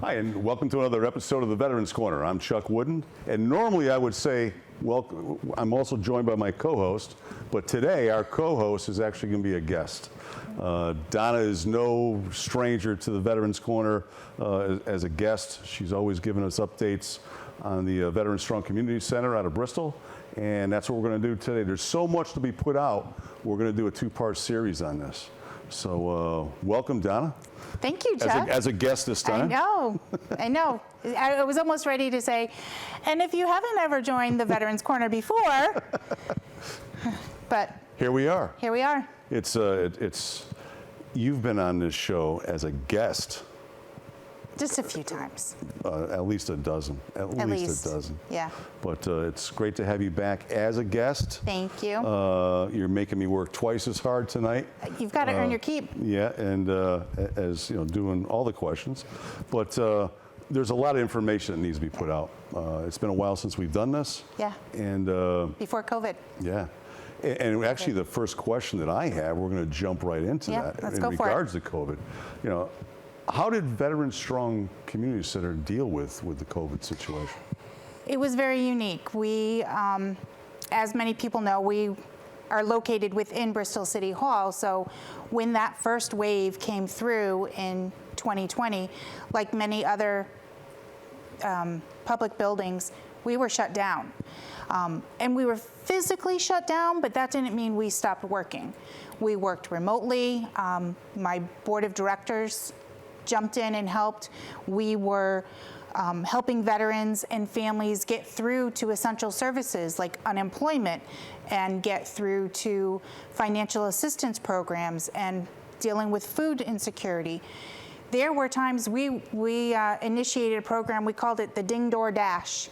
Hi, and welcome to another episode of the Veterans Corner. I'm Chuck Wooden, and normally I would say, well, I'm also joined by my co-host, but today our co-host is actually going to be a guest. Donna is no stranger to the Veterans Corner as a guest. She's always given us updates on the Veterans Strong Community Center out of Bristol, and that's what we're going to do today. There's so much to be put out. We're going to do a two-part series on this. So welcome, Donna. Thank you, Chuck. As a guest this time. I know. I was almost ready to say, and if you haven't ever joined the Veterans Corner before, but here we are. Here we are. It's you've been on this show as a guest. Just a few times. At least a dozen. At least a dozen. Yeah. But it's great to have you back as a guest. Thank you. You're making me work twice as hard tonight. You've got to earn your keep. Yeah, and as you know, doing all the questions. But there's a lot of information that needs to be put out. It's been a while since we've done this. Yeah. And before COVID. Yeah. And actually, the first question that I have, we're going to jump right into that let's in go regards for it. to COVID. You know, how did Veterans Strong Community Center deal with the COVID situation? It was very unique. We, as many people know, we are located within Bristol City Hall. So when that first wave came through in 2020, like many other public buildings, we were shut down. And we were physically shut down, but that didn't mean we stopped working. We worked remotely. My board of directors jumped in and helped. We were helping veterans and families get through to essential services like unemployment and get through to financial assistance programs and dealing with food insecurity. There were times we initiated a program, we called it the Ding Door Dash,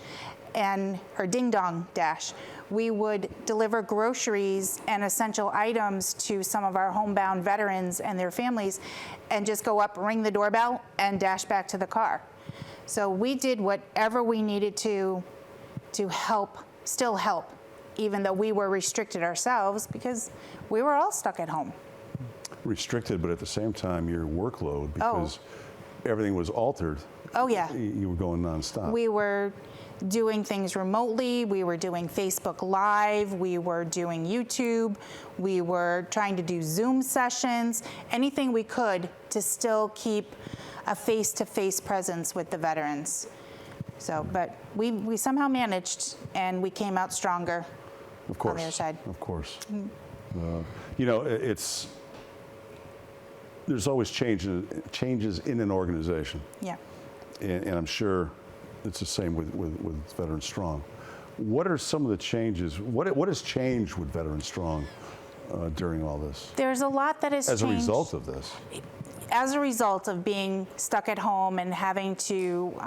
or Ding Dong Dash. We would deliver groceries and essential items to some of our homebound veterans and their families and just go up, ring the doorbell, and dash back to the car. So we did whatever we needed to help, still help, even though we were restricted ourselves because we were all stuck at home. Restricted, but at the same time, your workload, because everything was altered. Oh, yeah. You were going nonstop. We were doing things remotely. We were doing Facebook Live. We were doing YouTube. We were trying to do Zoom sessions, anything we could to still keep a face-to-face presence with the veterans. So, but we somehow managed, and we came out stronger. Of course. On the other side. Of course. You know, there's always changes in an organization. Yeah. And I'm sure it's the same with Veterans Strong. What are some of the changes? What has changed with Veterans Strong during all this? There's a lot that has changed. As a result of this? As a result of being stuck at home and having to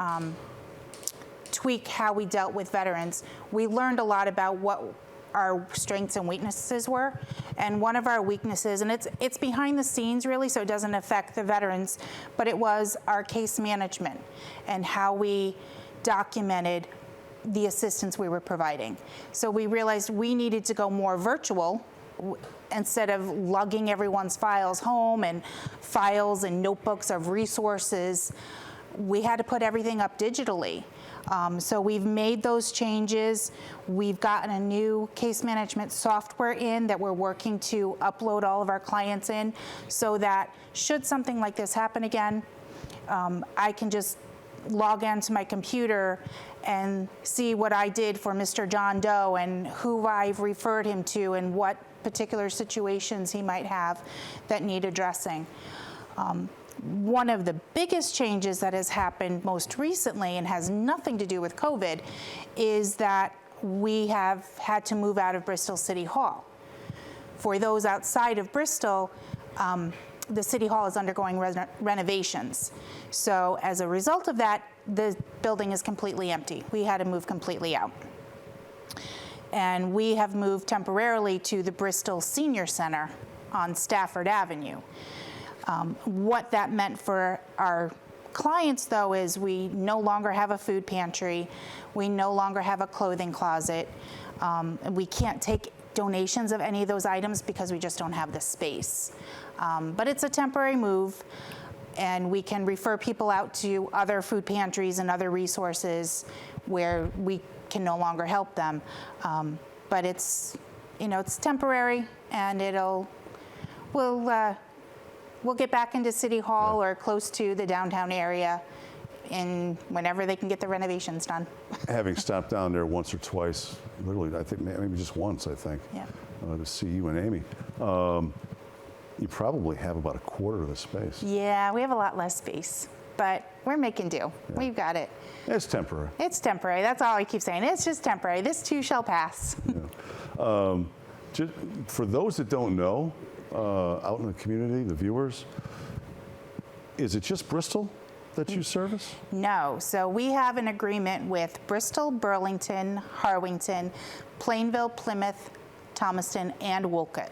tweak how we dealt with veterans, we learned a lot about what our strengths and weaknesses were. And one of our weaknesses, and it's behind the scenes really, so it doesn't affect the veterans, but it was our case management and how we documented the assistance we were providing. So we realized we needed to go more virtual instead of lugging everyone's files home and files and notebooks of resources. We had to put everything up digitally. So we've made those changes. We've gotten a new case management software in that we're working to upload all of our clients in so that should something like this happen again, I can just log into my computer and see what I did for Mr. John Doe and who I've referred him to and what particular situations he might have that need addressing. One of the biggest changes that has happened most recently and has nothing to do with COVID is that we have had to move out of Bristol City Hall. For those outside of Bristol, the City Hall is undergoing renovations. So as a result of that, the building is completely empty. We had to move completely out. And we have moved temporarily to the Bristol Senior Center on Stafford Avenue. What that meant for our clients, though, is we no longer have a food pantry. We no longer have a clothing closet. And we can't take donations of any of those items because we just don't have the space. But it's a temporary move. And we can refer people out to other food pantries and other resources where we can no longer help them. But it's, it's temporary, and we'll get back into City Hall or close to the downtown area whenever they can get the renovations done. Having stopped down there once or twice, literally, I think maybe just once, Yeah. to see you and Amy, you probably have about a quarter of the space. Yeah, we have a lot less space, but we're making do. Yeah. We've got it. It's temporary. It's temporary. That's all I keep saying. It's just temporary. This too shall pass. Yeah. Just for those that don't know, out in the community, the viewers, is it just Bristol that you service? No. So we have an agreement with Bristol, Burlington, Harwington, Plainville, Plymouth, Thomaston, and Wolcott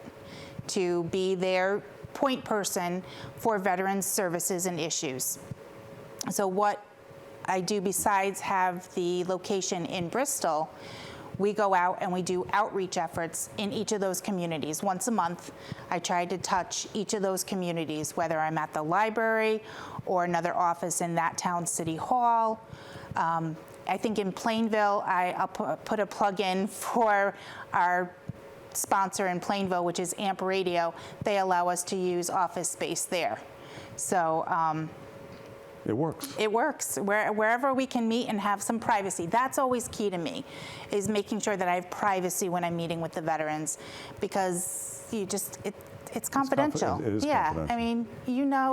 to be their point person for veterans services and issues. So what I do besides have the location in Bristol, we go out and we do outreach efforts in each of those communities. Once a month, I try to touch each of those communities, whether I'm at the library or another office in that town city hall. I think in Plainville, I'll put a plug in for our sponsor in Plainville, which is AMP Radio. They allow us to use office space there. So it works. It works. Wherever we can meet and have some privacy. That's always key to me, is making sure that I have privacy when I'm meeting with the veterans, because it's confidential. It is yeah, confidential. I mean,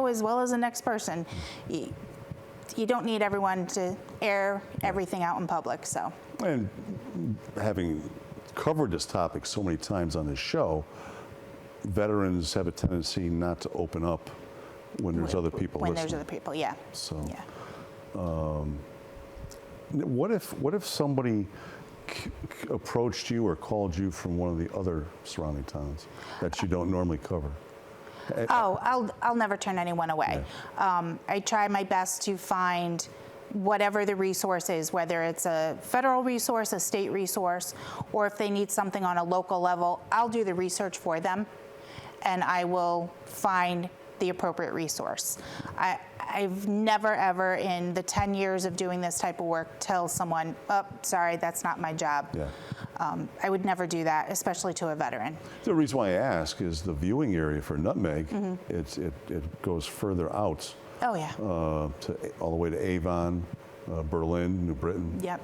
as well as the next person. You don't need everyone to air everything out in public. So. And having covered this topic so many times on this show, veterans have a tendency not to open up when there's other people When listening. there's other people, yeah. So, yeah. what if somebody approached you or called you from one of the other surrounding towns that you don't normally cover? Oh, I'll never turn anyone away. Yeah. I try my best to find whatever the resource is, whether it's a federal resource, a state resource, or if they need something on a local level, I'll do the research for them, and I will find the appropriate resource. I've never, ever in the 10 years of doing this type of work tell someone, oh, sorry, that's not my job. Yeah. I would never do that, especially to a veteran. The reason why I ask is the viewing area for Nutmeg, Mm-hmm. it goes further out. Oh, yeah. All the way to Avon, Berlin, New Britain. Yep.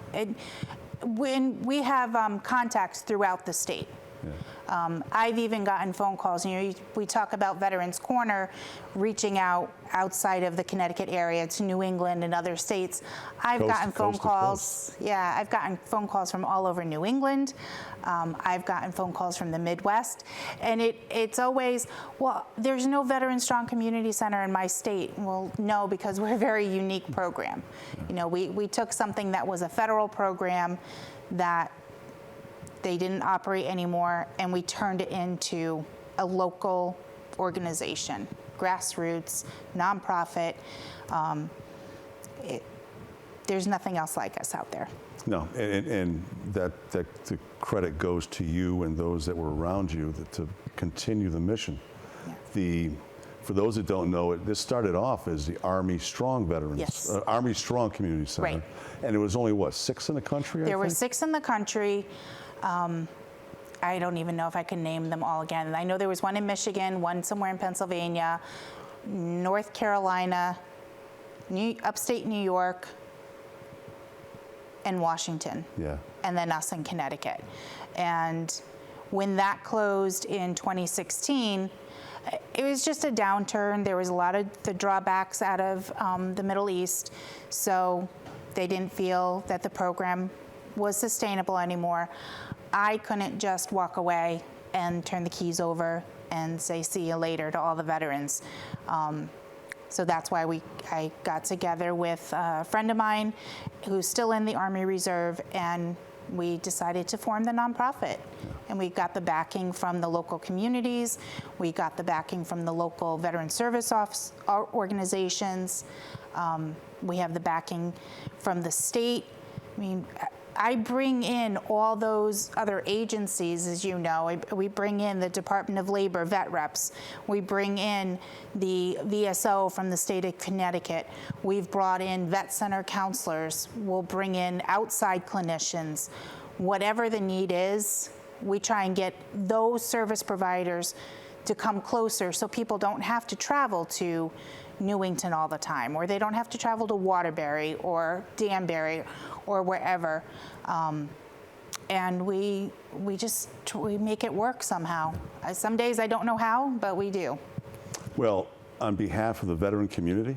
When we have contacts throughout the state. Yeah. I've even gotten phone calls. We talk about Veterans Corner reaching out outside of the Connecticut area to New England and other states. I've gotten phone calls. Yeah, I've gotten phone calls from all over New England. I've gotten phone calls from the Midwest, and it's always, well, there's no Veteran Strong Community Center in my state. Well, no, because we're a very unique program. We took something that was a federal program that they didn't operate anymore, and we turned it into a local organization, grassroots, nonprofit. There's nothing else like us out there. No, and that the credit goes to you and those that were around you to continue the mission. Yeah. For those that don't know it, this started off as the Army Strong Veterans, Yes. Army Strong Community Center. Right. And it was only, 6 in the country, There I were think? 6 in the country. I don't even know if I can name them all again. I know there was one in Michigan, one somewhere in Pennsylvania, North Carolina, upstate New York, and Washington. Yeah. And then us in Connecticut. And when that closed in 2016, it was just a downturn. There was a lot of the drawbacks out of the Middle East, so they didn't feel that the program was sustainable anymore. I couldn't just walk away and turn the keys over and say see you later to all the veterans. So that's why I got together with a friend of mine who's still in the Army Reserve, and we decided to form the nonprofit. And we got the backing from the local communities. We got the backing from the local veteran service organizations. We have the backing from the state. I mean, I bring in all those other agencies, as you know. We bring in the Department of Labor vet reps. We bring in the VSO from the state of Connecticut. We've brought in vet center counselors. We'll bring in outside clinicians. Whatever the need is, we try and get those service providers to come closer so people don't have to travel to Newington all the time, or they don't have to travel to Waterbury or Danbury or wherever. And we make it work somehow. Some days I don't know how, but we do. Well, on behalf of the veteran community,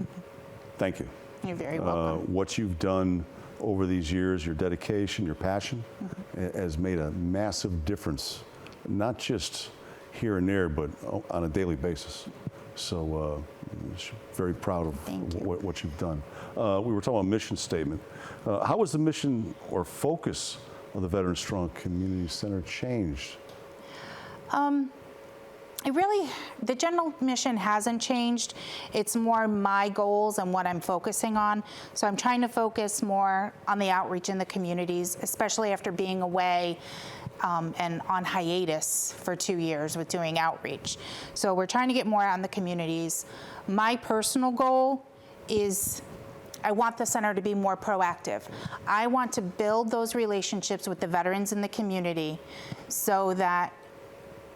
thank you. You're very welcome. What you've done over these years, your dedication, your passion, has made a massive difference, not just here and there, but on a daily basis. So very proud of what you've done. We were talking about mission statement. How was the mission or focus of the Veteran Strong Community Center changed? The general mission hasn't changed. It's more my goals and what I'm focusing on. So I'm trying to focus more on the outreach in the communities, especially after being away and on hiatus for 2 years with doing outreach. So we're trying to get more out in the communities. My personal goal is I want the center to be more proactive. I want to build those relationships with the veterans in the community so that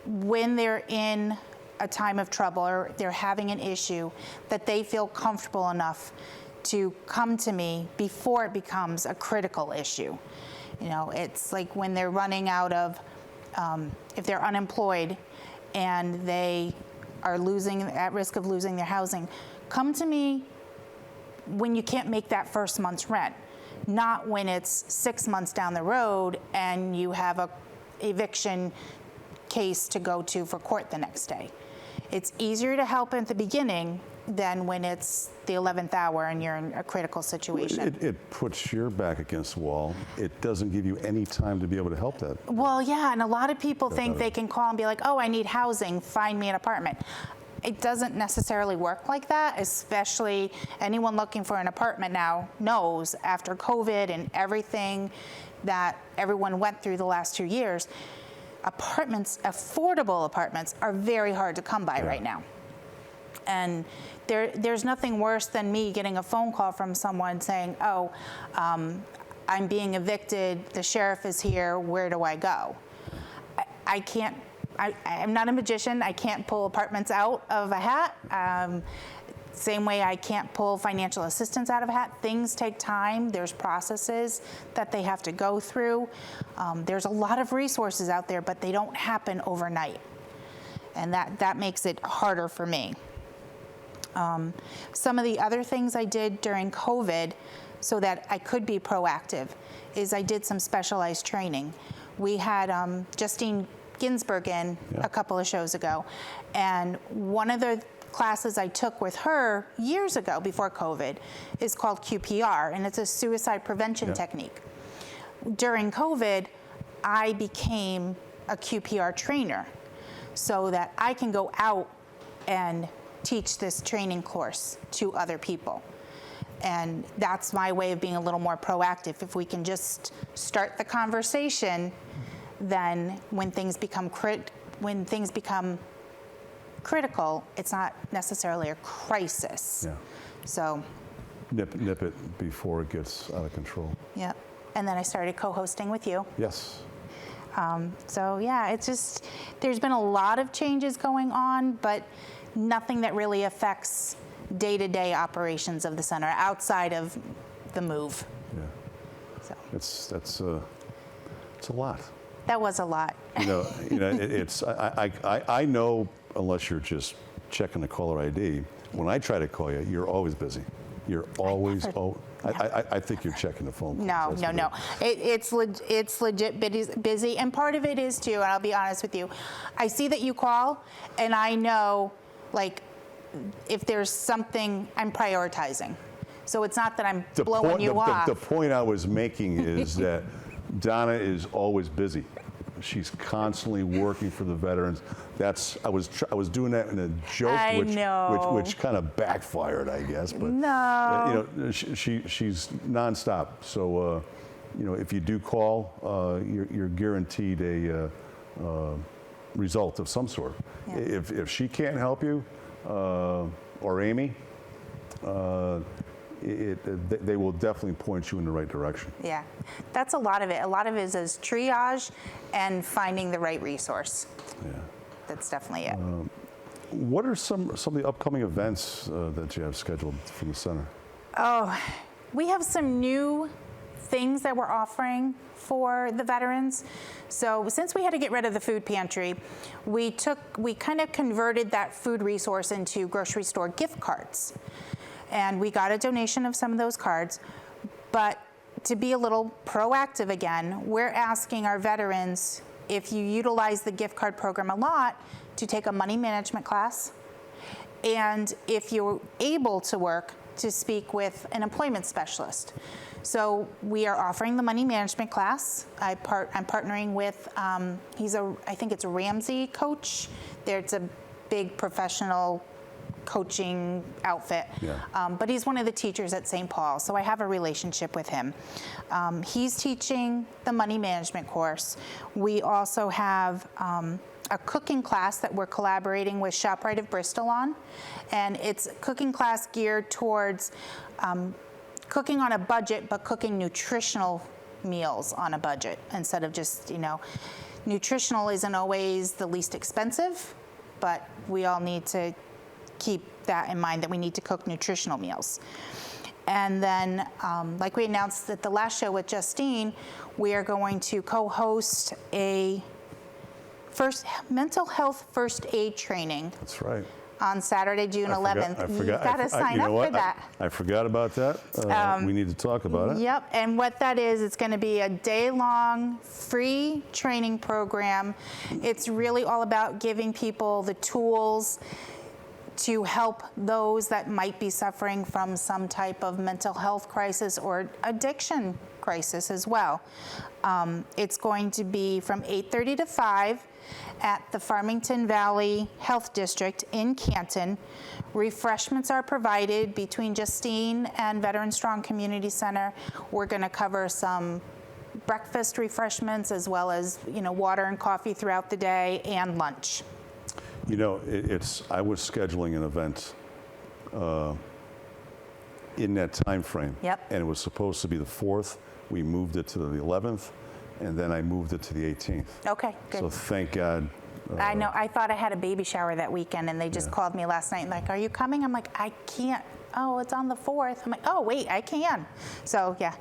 when they're in a time of trouble or they're having an issue, that they feel comfortable enough to come to me before it becomes a critical issue. You know, it's like when they're running out of, if they're unemployed and they are at risk of losing their housing, come to me when you can't make that first month's rent, not when it's 6 months down the road and you have a eviction case to go to for court the next day. It's easier to help at the beginning than when it's the 11th hour and you're in a critical situation. It puts your back against the wall. It doesn't give you any time to be able to help that. Well, yeah, and a lot of people think they can call and be like, oh, I need housing, find me an apartment. It doesn't necessarily work like that, especially anyone looking for an apartment now knows after COVID and everything that everyone went through the last 2 years, apartments, affordable apartments, are very hard to come by right now. And there's nothing worse than me getting a phone call from someone saying, oh, I'm being evicted, the sheriff is here, where do I go? I can't, I'm not a magician, I can't pull apartments out of a hat. Same way I can't pull financial assistance out of a hat. Things take time. There's processes that they have to go through. There's a lot of resources out there, but they don't happen overnight. And that makes it harder for me. Some of the other things I did during COVID so that I could be proactive is I did some specialized training. We had Justine Ginsburg in a couple of shows ago, and one of the classes I took with her years ago before COVID is called QPR, and it's a suicide prevention technique. During COVID, I became a QPR trainer so that I can go out and teach this training course to other people. And that's my way of being a little more proactive. If we can just start the conversation, then when things become critical, it's not necessarily a crisis. Yeah. So Nip it before it gets out of control. yeah. And then I started co-hosting with you. Yes. So yeah, it's just, there's been a lot of changes going on, but nothing that really affects day-to-day operations of the center outside of the move. Yeah. So It's a lot. that was a lot. I know, unless you're just checking the caller ID, when I try to call you, you're always busy. You're always, I think you're checking the phone calls. No. It's legit busy. And part of it is too, and I'll be honest with you, I see that you call and I know, like, if there's something, I'm prioritizing. So it's not that I'm blowing you off. The point I was making is that Donna is always busy. She's constantly working for the veterans. I was doing that in a joke, which kind of backfired, I guess. But no, she's nonstop. So if you do call, you're guaranteed a result of some sort. Yeah. If she can't help you, or Amy, they will definitely point you in the right direction. Yeah, that's a lot of it. A lot of it is triage and finding the right resource. Yeah. That's definitely it. What are some of the upcoming events that you have scheduled from the center? Oh, we have some new things that we're offering for the veterans. So since we had to get rid of the food pantry, we kind of converted that food resource into grocery store gift cards. And we got a donation of some of those cards. But to be a little proactive again, we're asking our veterans, if you utilize the gift card program a lot, to take a money management class. And if you're able to work, to speak with an employment specialist. So we are offering the money management class. I'm partnering with, I think it's a Ramsey coach. It's a big professional coaching outfit. Yeah. But he's one of the teachers at St. Paul, so I have a relationship with him. He's teaching the money management course. We also have a cooking class that we're collaborating with ShopRite of Bristol on, and it's a cooking class geared towards cooking on a budget, but cooking nutritional meals on a budget instead of just, nutritional isn't always the least expensive, but we all need to keep that in mind, that we need to cook nutritional meals. And then, like we announced at the last show with Justine, we are going to co-host a mental health first aid training. That's right. On Saturday, June 11th. I forgot. You've got to sign up for that. I forgot about that. We need to talk about it. Yep, and what that is, it's going to be a day-long free training program. It's really all about giving people the tools to help those that might be suffering from some type of mental health crisis or addiction crisis as well. It's going to be from 8:30 to 5 at the Farmington Valley Health District in Canton. Refreshments are provided between Justine and Veteran Strong Community Center. We're going to cover some breakfast refreshments as well as water and coffee throughout the day and lunch. I was scheduling an event in that time frame. Yep. And it was supposed to be the 4th. We moved it to the 11th, and then I moved it to the 18th. Okay, good. So thank God. I know. I thought I had a baby shower that weekend, and they just called me last night and like, "Are you coming?" I'm like, "I can't." Oh, it's on the 4th. I'm like, "Oh, wait, I can." So yeah,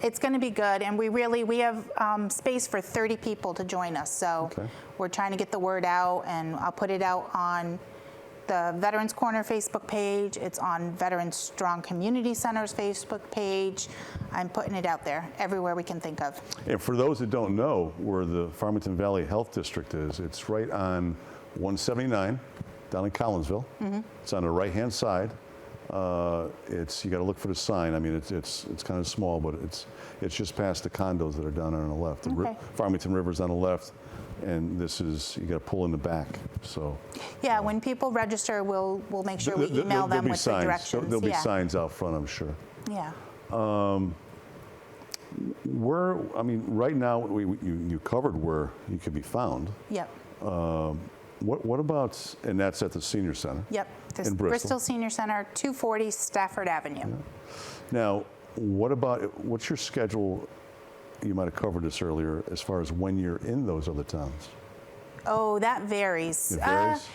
it's going to be good, and we have space for 30 people to join us. So we're trying to get the word out, and I'll put it out on the Veterans Corner Facebook page. It's on Veteran Strong Community Center's Facebook page. I'm putting it out there everywhere we can think of. And for those that don't know where the Farmington Valley Health District is, it's right on 179 down in Collinsville. Mm-hmm. It's on the right-hand side. You got to look for the sign. I mean, it's kind of small, but it's just past the condos that are down on the left. The Farmington River's on the left, and you got to pull in the back. So yeah, when people register, we'll make sure we email them with the directions. There'll be signs out front, I'm sure. Yeah. Right now you covered where you could be found. Yep. What about, and that's at the Senior Center? Yep. In Bristol Senior Center, 240 Stafford Avenue. Yeah. Now, what's your schedule? You might have covered this earlier as far as when you're in those other towns. Oh, that varies. It varies?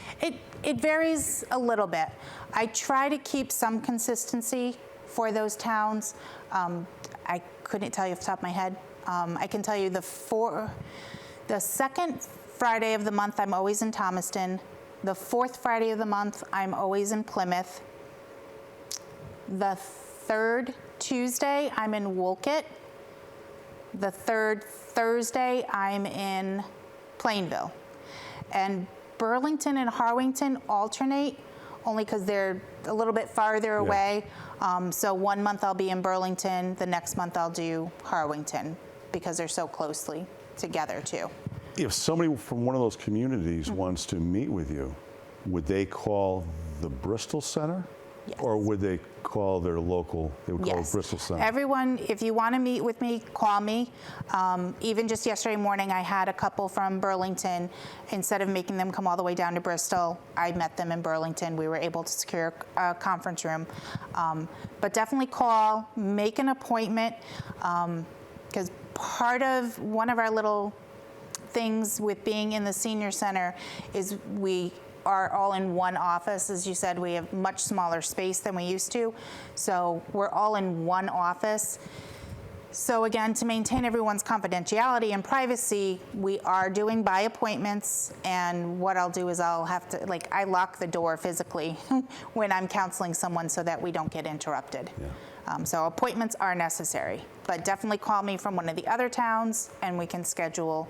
It varies a little bit. I try to keep some consistency for those towns. I couldn't tell you off the top of my head. I can tell you the second Friday of the month, I'm always in Thomaston. The 4th Friday of the month, I'm always in Plymouth. The 3rd Tuesday, I'm in Wolcott. The 3rd Thursday, I'm in Plainville. And Burlington and Harwington alternate, only because they're a little bit farther away. So one month I'll be in Burlington, the next month I'll do Harwington, because they're so closely together too. If somebody from one of those communities wants to meet with you, would they call the Bristol Center, Yes. Or would they call their local, they would call it Yes. Bristol Center? Everyone, if you want to meet with me, call me. Even just yesterday morning, I had a couple from Burlington. Instead of making them come all the way down to Bristol, I met them in Burlington. We were able to secure a conference room. But definitely call, make an appointment, because one of our little things with being in the senior center is we are all in one office. As you said, we have much smaller space than we used to. So we're all in one office. So again, to maintain everyone's confidentiality and privacy, we are doing by appointments. And what I'll do is I'll have to, I lock the door physically when I'm counseling someone so that we don't get interrupted. Yeah. So appointments are necessary, but definitely call me from one of the other towns and we can schedule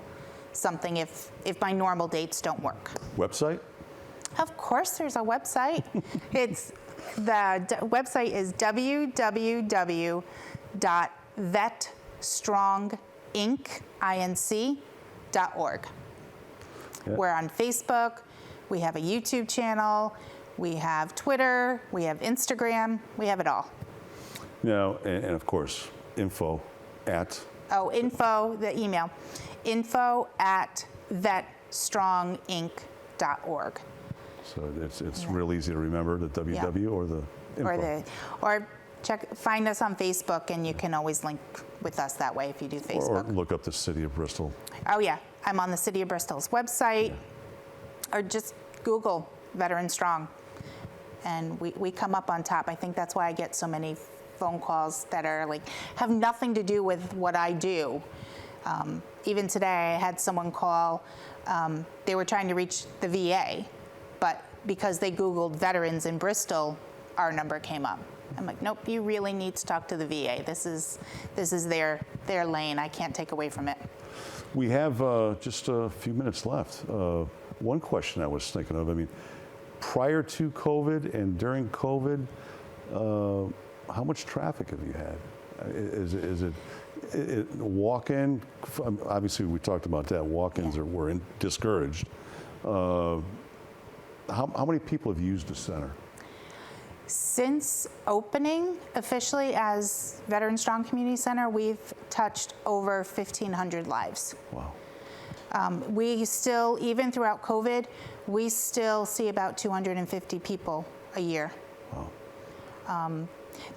something if my normal dates don't work. Website? Of course, there's a website. Website is www.vetstronginc.org. Yeah. We're on Facebook. We have a YouTube channel. We have Twitter. We have Instagram. We have it all. Now, and of course, info, the email, info@vetstronginc.org. So it's real easy to remember, the WW or the info. Or find us on Facebook, and you can always link with us that way if you do Or Facebook. look up the City of Bristol. Oh yeah, I'm on the City of Bristol's website, or just Google Veteran Strong, and we come up on top. I think that's why I get so many phone calls that are have nothing to do with what I do. Even today, I had someone call. They were trying to reach the VA, but because they Googled veterans in Bristol, our number came up. I'm like, nope, you really need to talk to the VA. This is their lane. I can't take away from it. We have just a few minutes left. One question I was thinking of, prior to COVID and during COVID, how much traffic have you had? Is it walk-in? Obviously, we talked about that. Walk-ins were discouraged. How many people have used the center? Since opening officially as Veteran Strong Community Center, we've touched over 1,500 lives. Wow. We still, even throughout COVID, we still see about 250 people a year. Wow.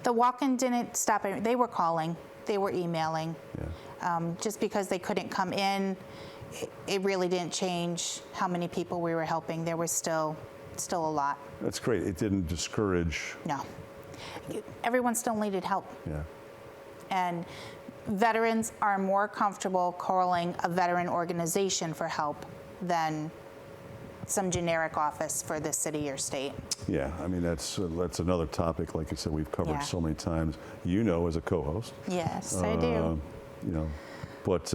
The walk-in didn't stop. They were calling, they were emailing. Yeah. Just because they couldn't come in, it really didn't change how many people we were helping. There was still a lot. That's great. It didn't discourage. No. Everyone still needed help. Yeah. And veterans are more comfortable calling a veteran organization for help than some generic office for the city or state. Yeah, that's another topic. Like I said, we've covered so many times. As a co-host. Yes, I do. But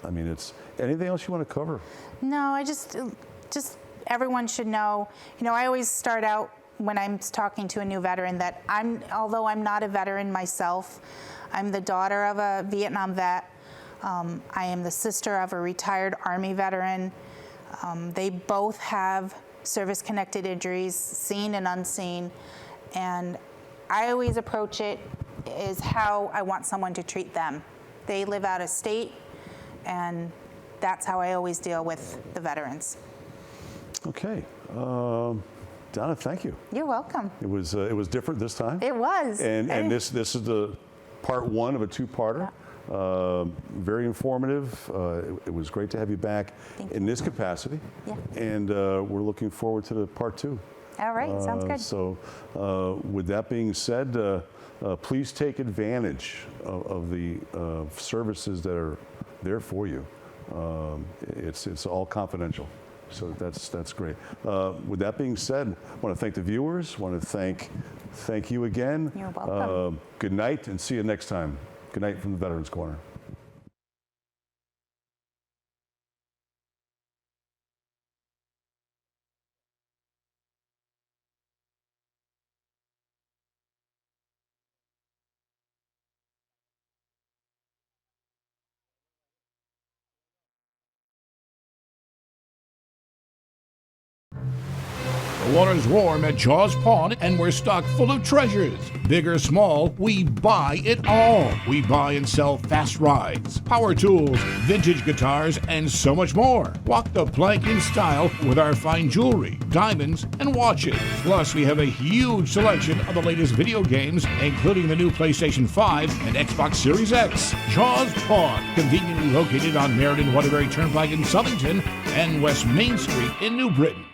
it's anything else you want to cover? No, I just everyone should know. I always start out when I'm talking to a new veteran that although I'm not a veteran myself, I'm the daughter of a Vietnam vet. I am the sister of a retired Army veteran. They both have service-connected injuries, seen and unseen. And I always approach it as how I want someone to treat them. They live out of state, and that's how I always deal with the veterans. Okay. Donna, thank you. You're welcome. It was different this time. It was. And this is the part one of a two-parter. Very informative. It was great to have you back in this capacity. Yeah. And we're looking forward to the part two. All right, sounds good. So with that being said, please take advantage of the services that are there for you. It's all confidential. So that's great. With that being said, I want to thank the viewers. I want to thank you again. You're welcome. Good night, and see you next time. Good night from the Veterans Corner. The water's warm at Jaws Pawn, and we're stocked full of treasures. Big or small, we buy it all. We buy and sell fast rides, power tools, vintage guitars, and so much more. Walk the plank in style with our fine jewelry, diamonds, and watches. Plus, we have a huge selection of the latest video games, including the new PlayStation 5 and Xbox Series X. Jaws Pawn, conveniently located on Meriden Waterbury Turnpike in Southington and West Main Street in New Britain.